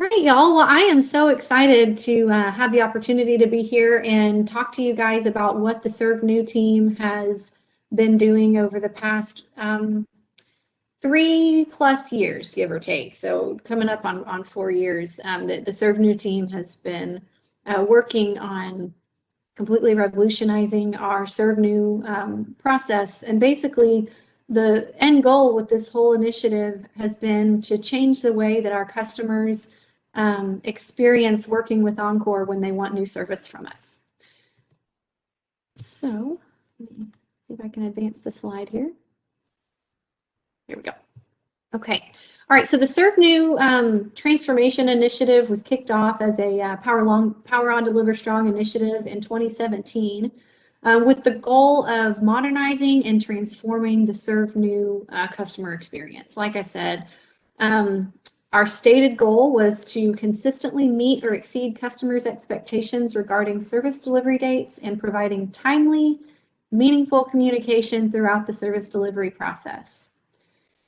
All right, y'all. Well, I am so excited to have the opportunity to be here and talk to you guys about what the ServeNew team has been doing over the past 3+ years, give or take. So coming up on 4 years, the ServeNew team has been working on completely revolutionizing our ServeNew process. And basically, the end goal with this whole initiative has been to change the way that our customers experience working with Encore when they want new service from us. So let me see if I can advance the slide here. Here we go. Okay. All right. So the ServeNew transformation initiative was kicked off as a Power On Deliver Strong initiative in 2017 with the goal of modernizing and transforming the ServeNew customer experience. Like I said, our stated goal was to consistently meet or exceed customers' expectations regarding service delivery dates and providing timely, meaningful communication throughout the service delivery process.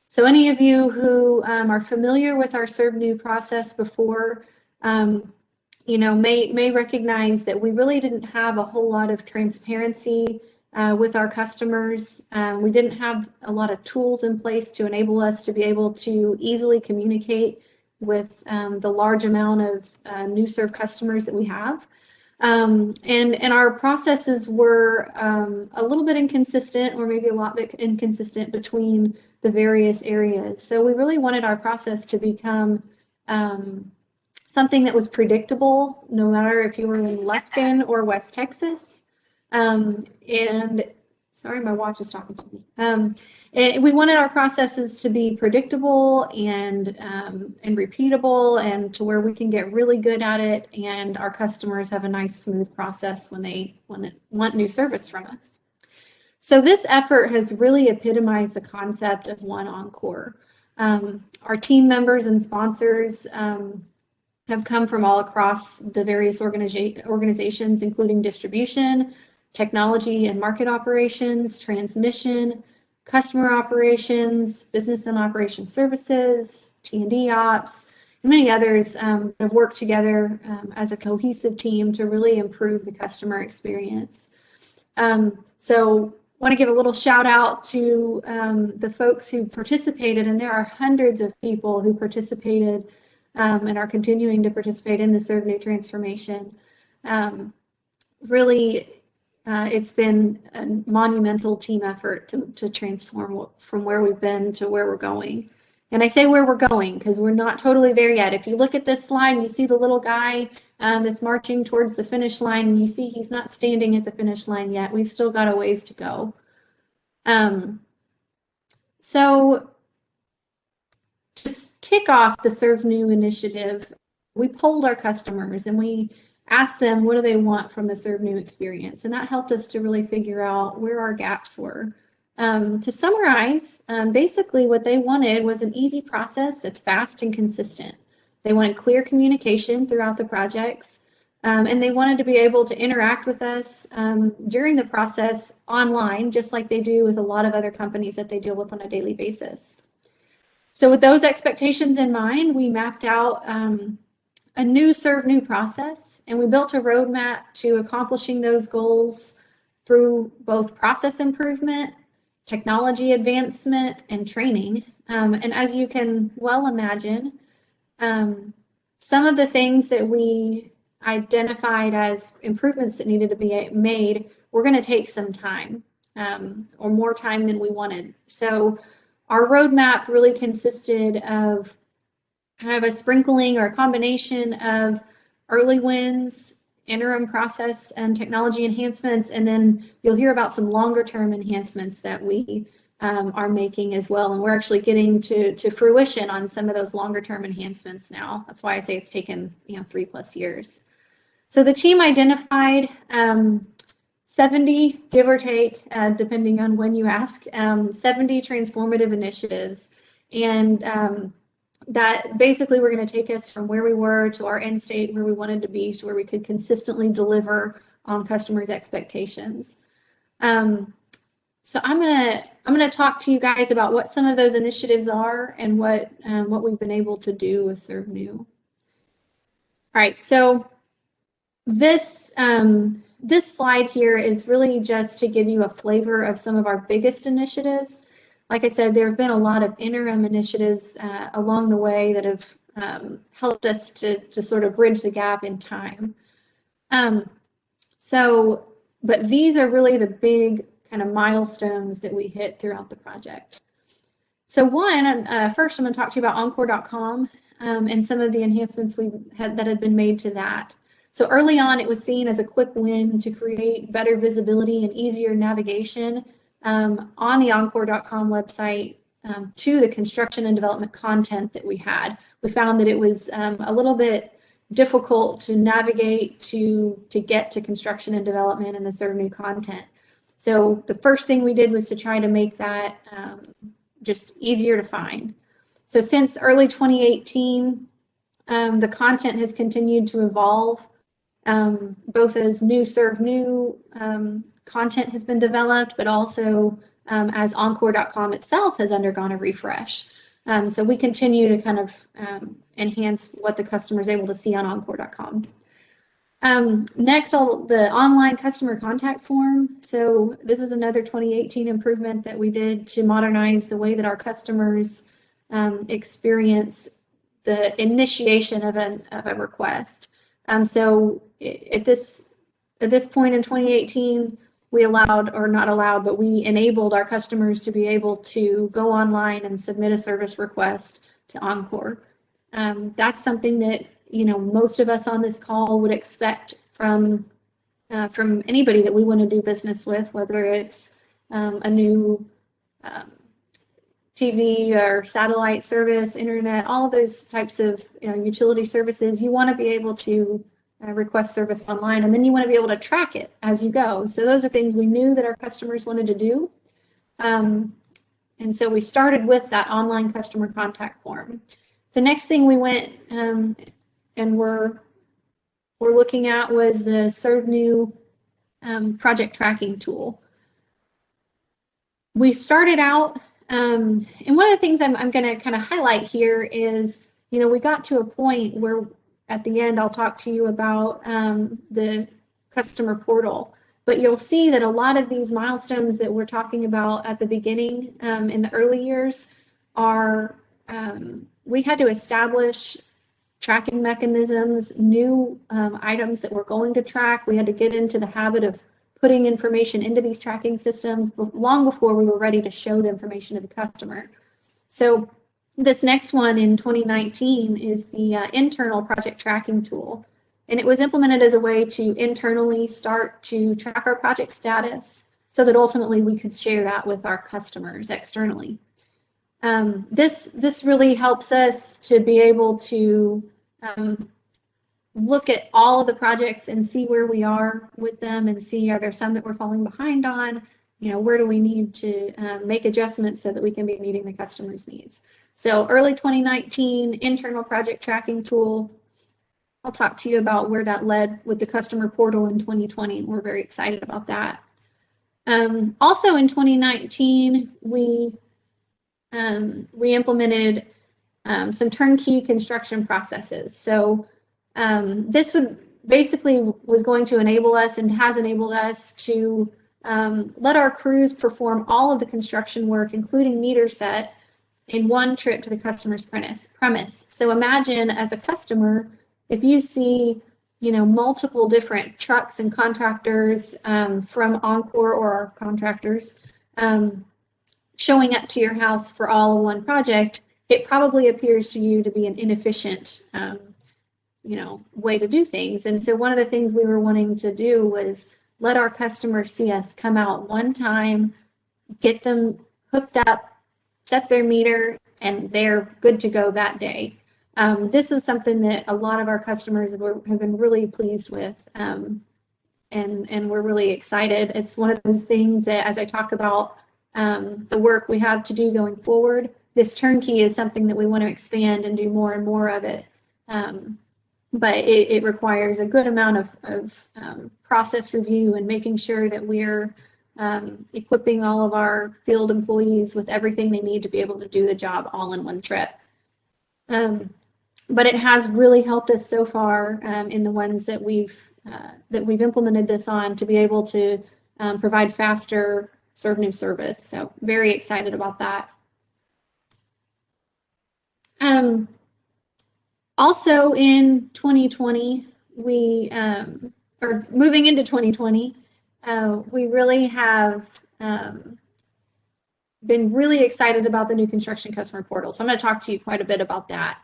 So any of you who are familiar with our ServeNew process before, may recognize that we really didn't have a whole lot of transparency with our customers. We didn't have a lot of tools in place to enable us to be able to easily communicate with the large amount of new serve customers that we have. And our processes were a little bit inconsistent, or maybe a lot bit inconsistent between the various areas. So we really wanted our process to become something that was predictable, no matter if you were in Lufkin or West Texas. And sorry, my watch is talking to me. And we wanted our processes to be predictable and repeatable, and to where we can get really good at it, and our customers have a nice, smooth process when they want new service from us. So this effort has really epitomized the concept of One Encore. Our team members and sponsors have come from all across the various organizations, including distribution, technology and market operations, transmission, customer operations, business and operation services, T&D ops, and many others have worked together as a cohesive team to really improve the customer experience. So I want to give a little shout out to the folks who participated, and there are hundreds of people who participated and are continuing to participate in the ServeNew transformation. Really, it's been a monumental team effort to transform from where we've been to where we're going. And I say where we're going because we're not totally there yet. If you look at this slide and you see the little guy that's marching towards the finish line, and you see he's not standing at the finish line yet, we've still got a ways to go. So to kick off the ServeNew initiative, we polled our customers and we asked them what do they want from the ServeNew experience, and that helped us to really figure out where our gaps were. To summarize, basically what they wanted was an easy process that's fast and consistent. They wanted clear communication throughout the projects, and they wanted to be able to interact with us during the process online, just like they do with a lot of other companies that they deal with on a daily basis. So with those expectations in mind, we mapped out a new ServeNew process, and we built a roadmap to accomplishing those goals through both process improvement, technology advancement, and training. And as you can well imagine, some of the things that we identified as improvements that needed to be made were going to take some time, or more time than we wanted. So our roadmap really consisted of kind of a sprinkling or a combination of early wins, interim process and technology enhancements, and then you'll hear about some longer term enhancements that we are making as well. And we're actually getting to fruition on some of those longer term enhancements now. That's why I say it's taken 3+ years. So the team identified 70, give or take, depending on when you ask, 70 transformative initiatives. And that basically were going to take us from where we were to our end state where we wanted to be, to where we could consistently deliver on customers' expectations. So I'm gonna talk to you guys about what some of those initiatives are and what we've been able to do with ServeNew. All right, so this this slide here is really just to give you a flavor of some of our biggest initiatives. Like I said, there have been a lot of interim initiatives along the way that have helped us to sort of bridge the gap in time. But these are really the big kind of milestones that we hit throughout the project. So first I'm going to talk to you about Encore.com and some of the enhancements that had been made to that. So early on, it was seen as a quick win to create better visibility and easier navigation on the Encore.com website to the construction and development content that we had. We found that it was a little bit difficult to navigate to get to construction and development and the ServeNew content. So the first thing we did was to try to make that just easier to find. So since early 2018, the content has continued to evolve, both as new ServeNew content has been developed, but also as Encore.com itself has undergone a refresh. So we continue to kind of enhance what the customer is able to see on Encore.com. Next, the online customer contact form. So this was another 2018 improvement that we did to modernize the way that our customers experience the initiation of a request. So at this point in 2018, we we enabled our customers to be able to go online and submit a service request to Encore. That's something that most of us on this call would expect from anybody that we want to do business with, whether it's a new TV or satellite service, internet, all of those types of utility services. You want to be able to request service online, and then you want to be able to track it as you go. So those are things we knew that our customers wanted to do. And so we started with that online customer contact form. The next thing we went and we're looking at was the ServeNew project tracking tool. We started out, and one of the things I'm going to kind of highlight here is, we got to a point where at the end I'll talk to you about the customer portal. But you'll see that a lot of these milestones that we're talking about at the beginning in the early years are, we had to establish tracking mechanisms, new items that we're going to track. We had to get into the habit of putting information into these tracking systems long before we were ready to show the information to the customer. So this next one in 2019 is the internal project tracking tool. And it was implemented as a way to internally start to track our project status so that ultimately we could share that with our customers externally. This really helps us to be able to look at all of the projects and see where we are with them and see, are there some that we're falling behind on? Where do we need to make adjustments so that we can be meeting the customer's needs? So early 2019, internal project tracking tool. I'll talk to you about where that led with the customer portal in 2020. We're very excited about that. Also in 2019, we implemented some turnkey construction processes. So this was going to enable us and has enabled us to let our crews perform all of the construction work, including meter set, in one trip to the customer's premise. So imagine as a customer, if you see, multiple different trucks and contractors from Encore or our contractors showing up to your house for all in one project, it probably appears to you to be an inefficient, way to do things. And so one of the things we were wanting to do was let our customers see us come out one time, get them hooked up, set their meter, and they're good to go that day. This is something that a lot of our customers have been really pleased with, and we're really excited. It's one of those things that, as I talk about the work we have to do going forward, this turnkey is something that we want to expand and do more and more of it. But it requires a good amount of process review and making sure that we're equipping all of our field employees with everything they need to be able to do the job all in one trip. but it has really helped us so far in the ones that we've implemented this on to be able to provide faster ServeNew service. So very excited about that. Also in 2020, or moving into 2020, we really have been really excited about the new construction customer portal. So I'm going to talk to you quite a bit about that.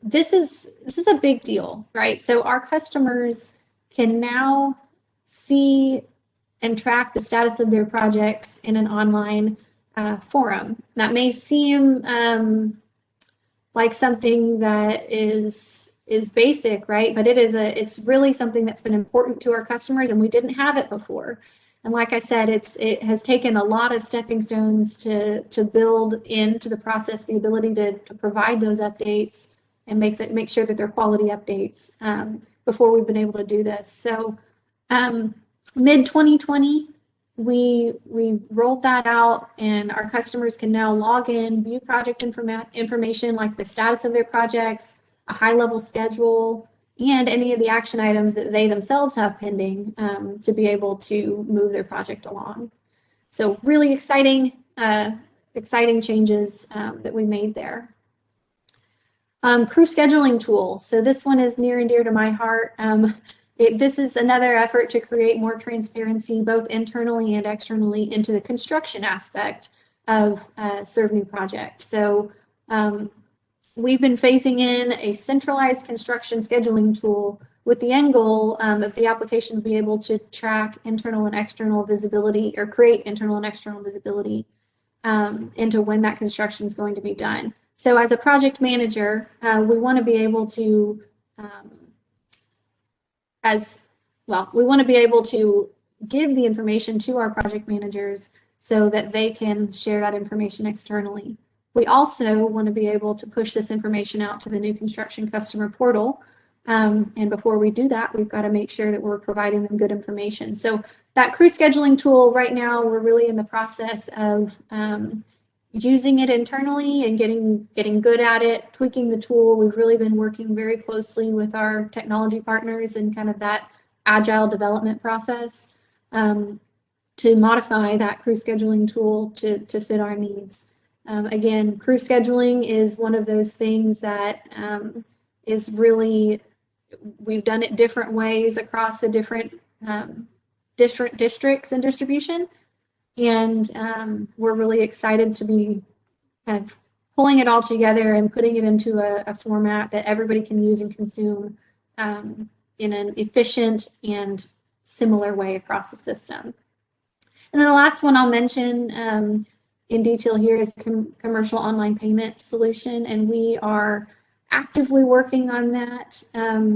This is a big deal, right? So our customers can now see and track the status of their projects in an online forum. That may seem like something that is basic, right? But it's really something that's been important to our customers, and we didn't have it before. And like I said, it has taken a lot of stepping stones to build into the process the ability to provide those updates and make sure that they're quality updates before we've been able to do this. So mid 2020, we rolled that out, and our customers can now log in, view project information like the status of their projects, a high-level schedule, and any of the action items that they themselves have pending to be able to move their project along. So really exciting changes that we made there. Crew scheduling tool. So this one is near and dear to my heart. This is another effort to create more transparency, both internally and externally, into the construction aspect of ServeNew project. So we've been phasing in a centralized construction scheduling tool with the end goal of the application to be able to track internal and external visibility, or create internal and external visibility into when that construction is going to be done. So as a project manager, we want to be able to give the information to our project managers so that they can share that information externally. We also want to be able to push this information out to the new construction customer portal. And before we do that, we've got to make sure that we're providing them good information. So that crew scheduling tool right now, we're really in the process of using it internally and getting good at it, tweaking the tool. We've really been working very closely with our technology partners and kind of that agile development process to modify that crew scheduling tool to fit our needs. Again, crew scheduling is one of those things that is really, we've done it different ways across the different districts and distribution. And we're really excited to be kind of pulling it all together and putting it into a format that everybody can use and consume in an efficient and similar way across the system. And then the last one I'll mention in detail here is commercial online payment solution, and we are actively working on that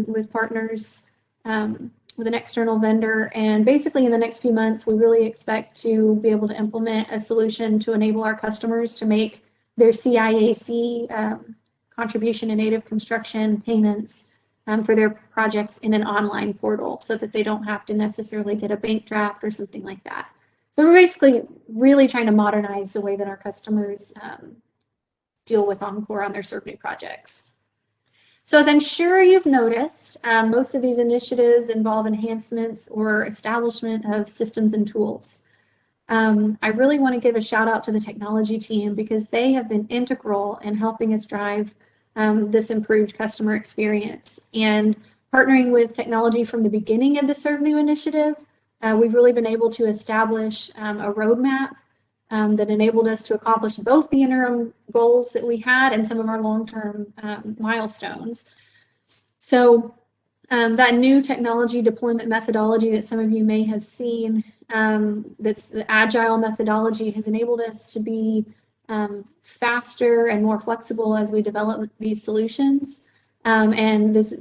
with partners, with an external vendor. And basically in the next few months, we really expect to be able to implement a solution to enable our customers to make their CIAC contribution and native construction payments for their projects in an online portal, so that they don't have to necessarily get a bank draft or something like that. So we're basically really trying to modernize the way that our customers deal with Encore on their ServeNew projects. So as I'm sure you've noticed, most of these initiatives involve enhancements or establishment of systems and tools. I really want to give a shout out to the technology team, because they have been integral in helping us drive this improved customer experience. And partnering with technology from the beginning of the ServeNew initiative, we've really been able to establish a roadmap that enabled us to accomplish both the interim goals that we had and some of our long-term milestones. So that new technology deployment methodology that some of you may have seen, that's the agile methodology, has enabled us to be faster and more flexible as we develop these solutions. And this,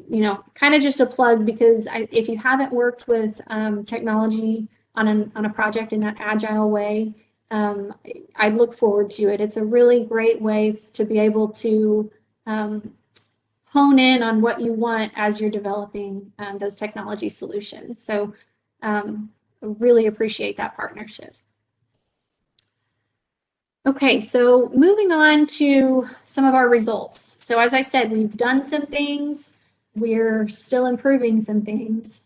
kind of just a plug, because if you haven't worked with technology on a project in that agile way, I look forward to it. It's a really great way to be able to hone in on what you want as you're developing those technology solutions. So I really appreciate that partnership. Okay, so moving on to some of our results. So as I said, we've done some things. We're still improving some things.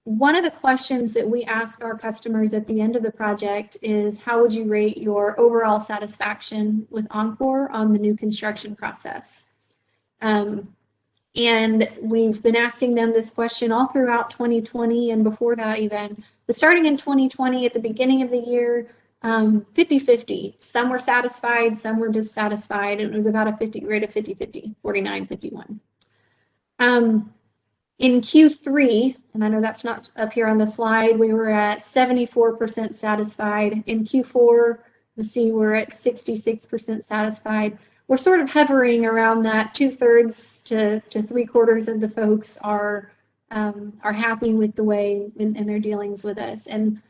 One of the questions that we ask our customers at the end of the project is, how would you rate your overall satisfaction with Encore on the new construction process? And we've been asking them this question all throughout 2020 and before that even. But starting in 2020, at the beginning of the year, 50-50. Some were satisfied, some were dissatisfied, and it was about a rate of 50-50, 49-51. In Q3, and I know that's not up here on the slide, we were at 74% satisfied. In Q4, you'll see we're at 66% satisfied. We're sort of hovering around that 2/3 to 3/4 of the folks are happy with the way in their dealings with us. And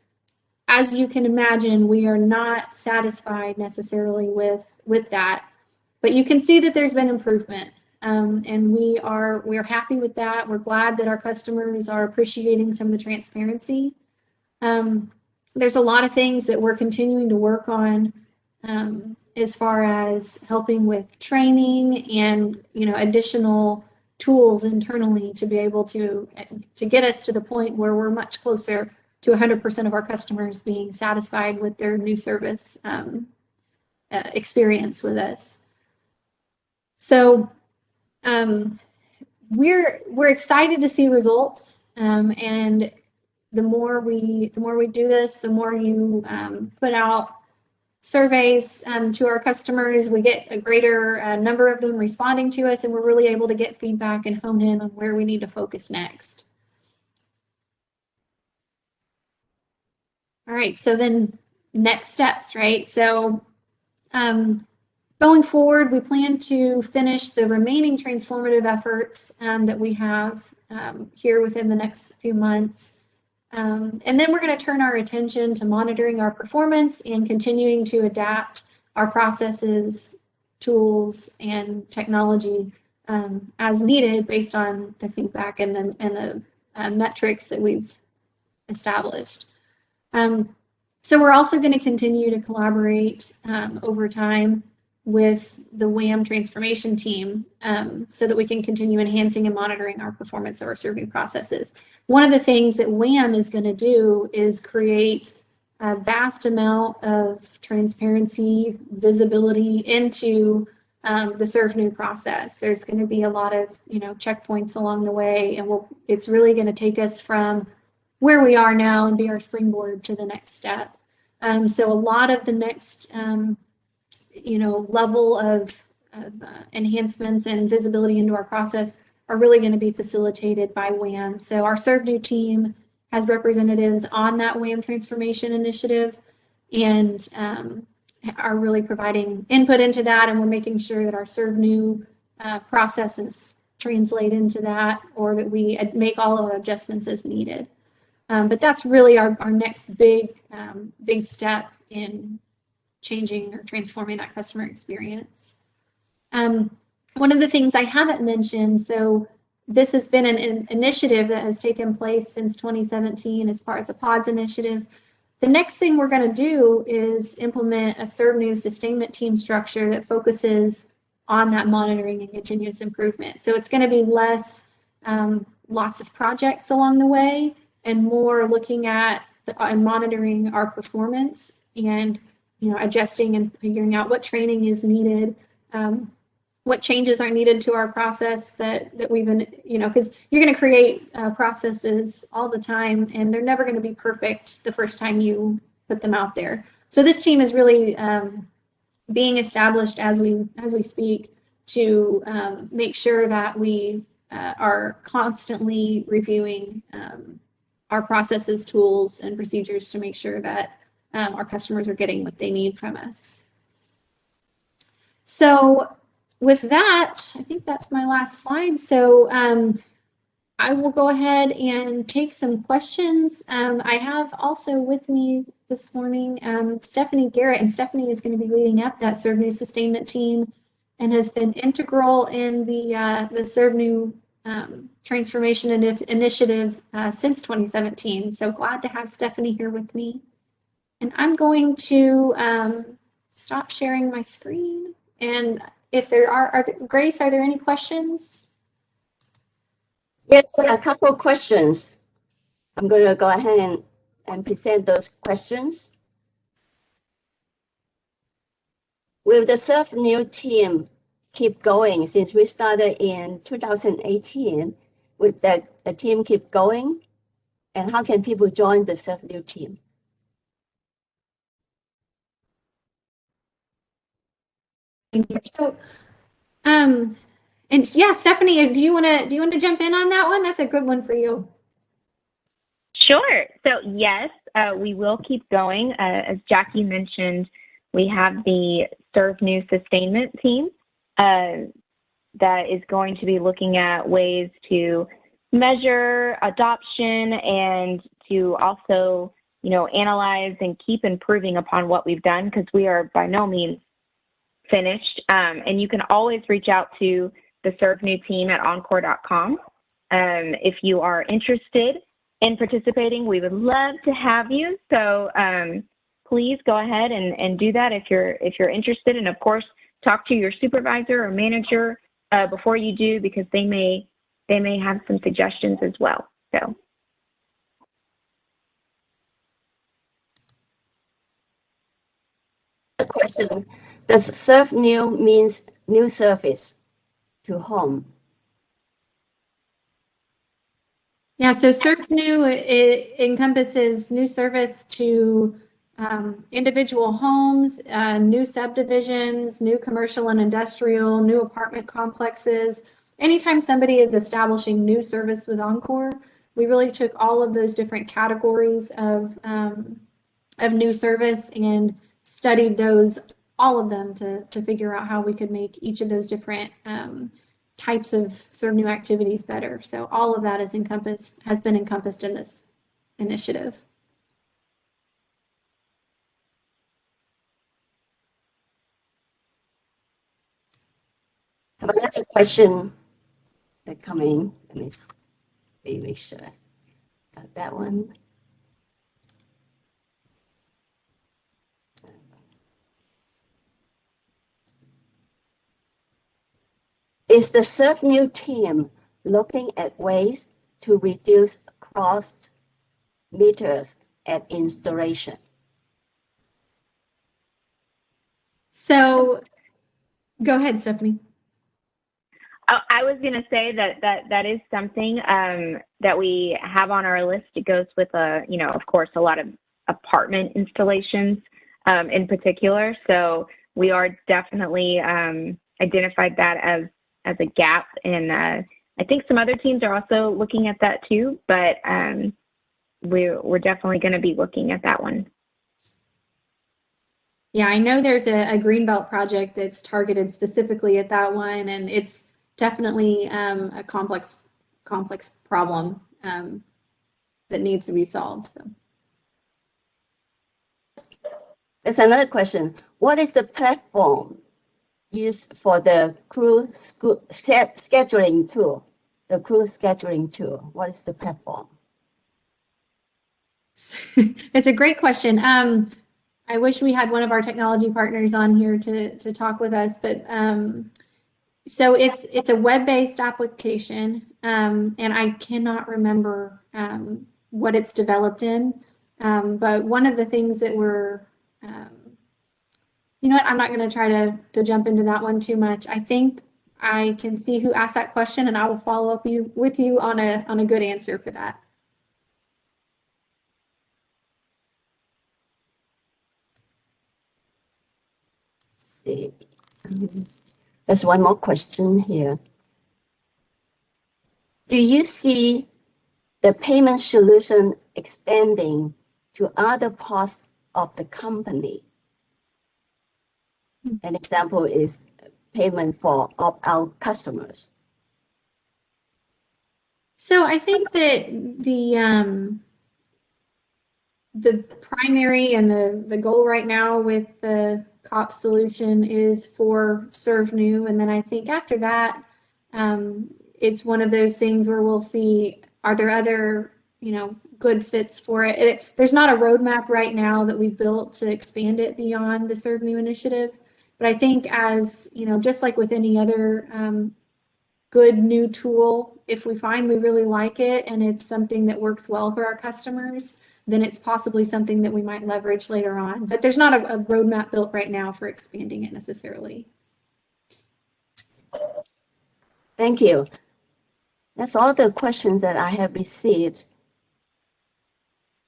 as you can imagine, we are not satisfied necessarily with that, but you can see that there's been improvement. And we're happy with that. We're glad that our customers are appreciating some of the transparency. There's a lot of things that we're continuing to work on as far as helping with training and additional tools internally to be able to get us to the point where we're much closer to 100% of our customers being satisfied with their new service experience with us. So we're excited to see results, and the more we do this, the more you put out surveys to our customers, we get a greater number of them responding to us, and we're really able to get feedback and hone in on where we need to focus next. All right, so then next steps, right? So going forward, we plan to finish the remaining transformative efforts that we have here within the next few months. And then we're going to turn our attention to monitoring our performance and continuing to adapt our processes, tools, and technology as needed based on the feedback and the metrics that we've established. So we're also going to continue to collaborate over time with the WAM transformation team so that we can continue enhancing and monitoring our performance of our ServeNew processes. One of the things that WAM is going to do is create a vast amount of transparency, visibility into the ServeNew process. There's going to be a lot of checkpoints along the way, and it's really going to take us from where we are now and be our springboard to the next step. So a lot of the next level of enhancements and visibility into our process are really going to be facilitated by WAM. So our ServeNew team has representatives on that WAM transformation initiative and are really providing input into that, and we're making sure that our ServeNew processes translate into that, or that we make all of the adjustments as needed. But that's really our next big step in changing or transforming that customer experience. One of the things I haven't mentioned, so this has been an initiative that has taken place since 2017 as part of the PODS initiative. The next thing we're going to do is implement a ServeNew sustainment team structure that focuses on that monitoring and continuous improvement. So it's going to be less lots of projects along the way, and more looking at and monitoring our performance and adjusting and figuring out what training is needed, what changes are needed to our process that we've been, because you're going to create processes all the time, and they're never going to be perfect the first time you put them out there. So this team is really being established as we speak to make sure that we are constantly reviewing our processes, tools, and procedures to make sure that our customers are getting what they need from us. So with that, I think that's my last slide. So I will go ahead and take some questions. I have also with me this morning Stephanie Garrett, and Stephanie is going to be leading up that ServeNew sustainment team and has been integral in the ServeNew transformation initiative since 2017. So glad to have Stephanie here with me. And I'm going to stop sharing my screen. And if there Grace, are there any questions? Yes, a couple of questions. I'm going to go ahead and present those questions. Will the ServeNew team keep going since we started in 2018? Will the team keep going? And how can people join the ServeNew team? So, and yeah, Stephanie, do you want to jump in on that one? That's a good one for you. Sure. So yes, we will keep going. As Jackie mentioned, we have the ServeNew sustainment team that is going to be looking at ways to measure adoption and to also, analyze and keep improving upon what we've done, because we are by no means finished. And you can always reach out to the ServeNew team at encore.com. If you are interested in participating, we would love to have you. So please go ahead and do that if you're interested. And of course, talk to your supervisor or manager before you do, because they may have some suggestions as well. So. The question, does ServeNew means new service to home? Yeah, so ServeNew, it encompasses new service to individual homes, new subdivisions, new commercial and industrial, new apartment complexes. Anytime somebody is establishing new service with Encore, we really took all of those different categories of new service and studied all of them to figure out how we could make each of those different types of ServeNew activities better. So all of that has been encompassed in this initiative. I have another question that coming. Let me make sure I got that one. Is the ServeNew team looking at ways to reduce crossed meters at installation? So go ahead, Stephanie. I was going to say that is something that we have on our list. It goes with of course, a lot of apartment installations in particular. So we are definitely identified that as a gap, and I think some other teams are also looking at that too. But we're definitely going to be looking at that one. Yeah, I know there's a Greenbelt project that's targeted specifically at that one, and it's definitely a complex problem that needs to be solved. So. There's another question. What is the platform used for the crew scheduling tool? The crew scheduling tool. What is the platform? It's a great question. I wish we had one of our technology partners on here to talk with us, but so it's a web-based application, and I cannot remember what it's developed in. But one of the things that we're, you know what, I'm not going to try to jump into that one too much. I think I can see who asked that question, and I will follow up with you on a good answer for that. There's one more question here. Do you see the payment solution extending to other parts of the company? An example is payment for opt-out customers. So I think that the primary and the goal right now with the COP solution is for ServeNew, and then I think after that, it's one of those things where we'll see, are there other good fits for it. There's not a roadmap right now that we've built to expand it beyond the ServeNew initiative. But I think as, just like with any other good new tool, if we find we really like it and it's something that works well for our customers, then it's possibly something that we might leverage later on. But there's not a roadmap built right now for expanding it necessarily. Thank you. That's all the questions that I have received.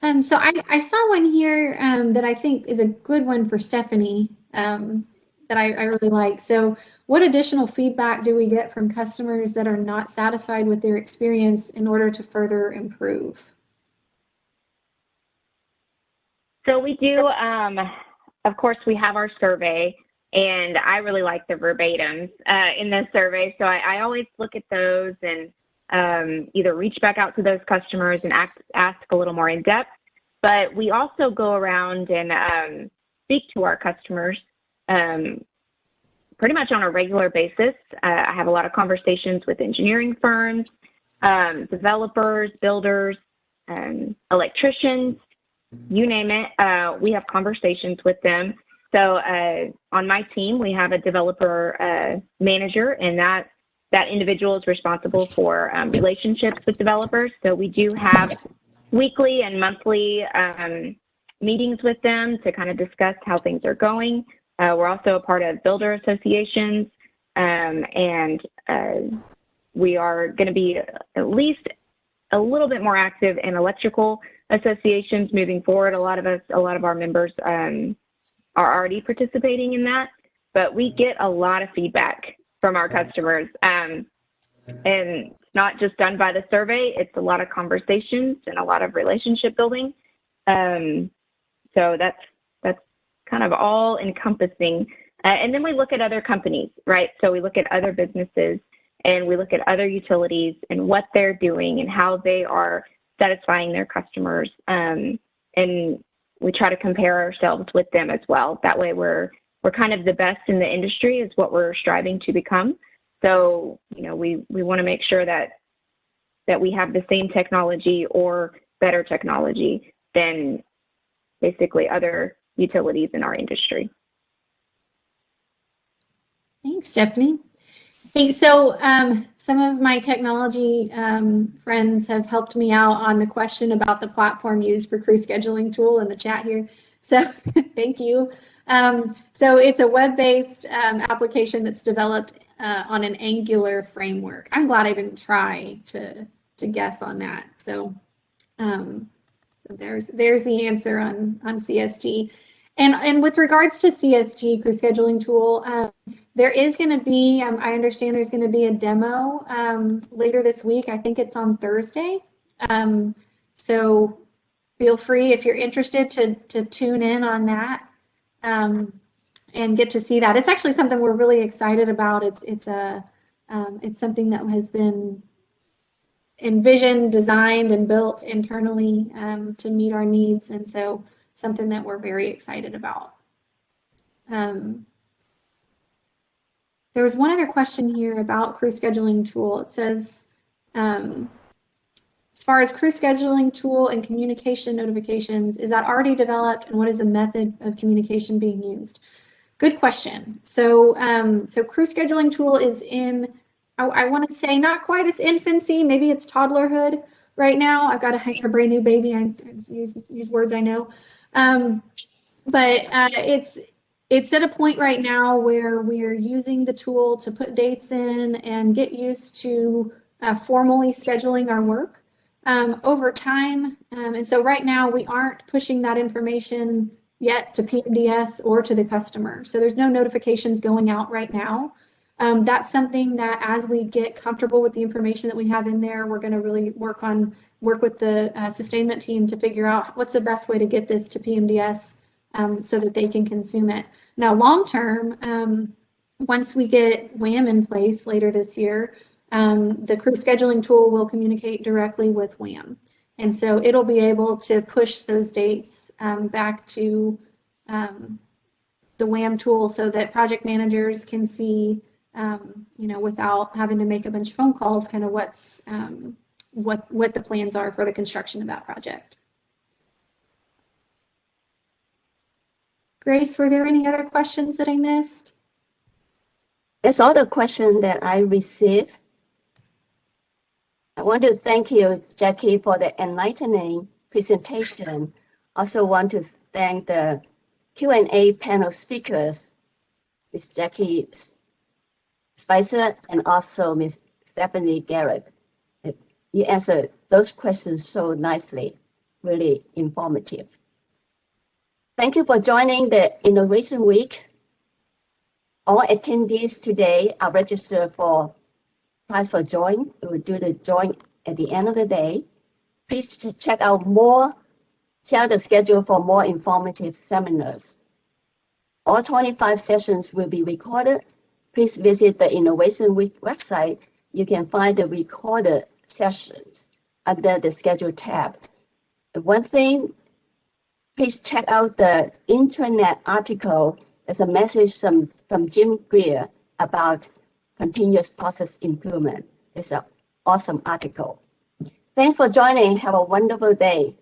So I saw one here that I think is a good one for Stephanie that I really like. So what additional feedback do we get from customers that are not satisfied with their experience in order to further improve? So we do, of course, we have our survey, and I really like the verbatims in the survey. So I always look at those and either reach back out to those customers and ask a little more in depth. But we also go around and speak to our customers pretty much on a regular basis. I have a lot of conversations with engineering firms, developers, builders, electricians, you name it. We have conversations with them. So on my team, we have a developer manager, and that individual is responsible for relationships with developers. So we do have weekly and monthly meetings with them to kind of discuss how things are going. We're also a part of builder associations, and we are going to be at least a little bit more active in electrical associations moving forward. A lot of our members are already participating in that, but we get a lot of feedback from our customers. And it's not just done by the survey, it's a lot of conversations and a lot of relationship building. So that's kind of all encompassing. And then we look at other companies, right? So we look at other businesses and we look at other utilities and what they're doing and how they are satisfying their customers. And we try to compare ourselves with them as well. That way we're kind of the best in the industry is what we're striving to become. So, we want to make sure that we have the same technology or better technology than basically other utilities in our industry. Thanks, Stephanie. Hey, so some of my technology friends have helped me out on the question about the platform used for crew scheduling tool in the chat here. So thank you. So it's a web-based application that's developed on an Angular framework. I'm glad I didn't try to guess on that. So, so there's the answer on CST. And with regards to CST, crew scheduling tool, there is going to be, I understand there's going to be a demo later this week. I think it's on Thursday. So feel free, if you're interested, to tune in on that and get to see that. It's actually something we're really excited about. It's something that has been envisioned, designed, and built internally to meet our needs, and so something that we're very excited about. There was one other question here about crew scheduling tool. It says, as far as crew scheduling tool and communication notifications, is that already developed, and what is the method of communication being used? Good question. So, so crew scheduling tool is in, I want to say not quite its infancy, maybe it's toddlerhood right now. I've got a brand new baby. I use words I know. But it's at a point right now where we're using the tool to put dates in and get used to formally scheduling our work over time. And so right now we aren't pushing that information yet to PMDS or to the customer. So there's no notifications going out right now. That's something that as we get comfortable with the information that we have in there, we're going to really work with the sustainment team to figure out what's the best way to get this to PMDS so that they can consume it. Now, long term, once we get WAM in place later this year, the crew scheduling tool will communicate directly with WAM. And so it'll be able to push those dates back to the WAM tool so that project managers can see, without having to make a bunch of phone calls, kind of what the plans are for the construction of that project. Grace, were there any other questions that I missed? That's all the questions that I received. I want to thank you, Jackie, for the enlightening presentation. Also want to thank the Q&A panel speakers, Ms. Jackie Spicer and also Ms. Stephanie Garrett. You answered those questions so nicely, really informative. Thank you for joining the Innovation Week. All attendees today are registered for prize for join. We will do the join at the end of the day. Please check out the schedule for more informative seminars. All 25 sessions will be recorded. Please visit the Innovation Week website. You can find the recorded sessions under the schedule tab. One thing, please check out the internet article. There's a message from Jim Greer about continuous process improvement. It's an awesome article. Thanks for joining. Have a wonderful day.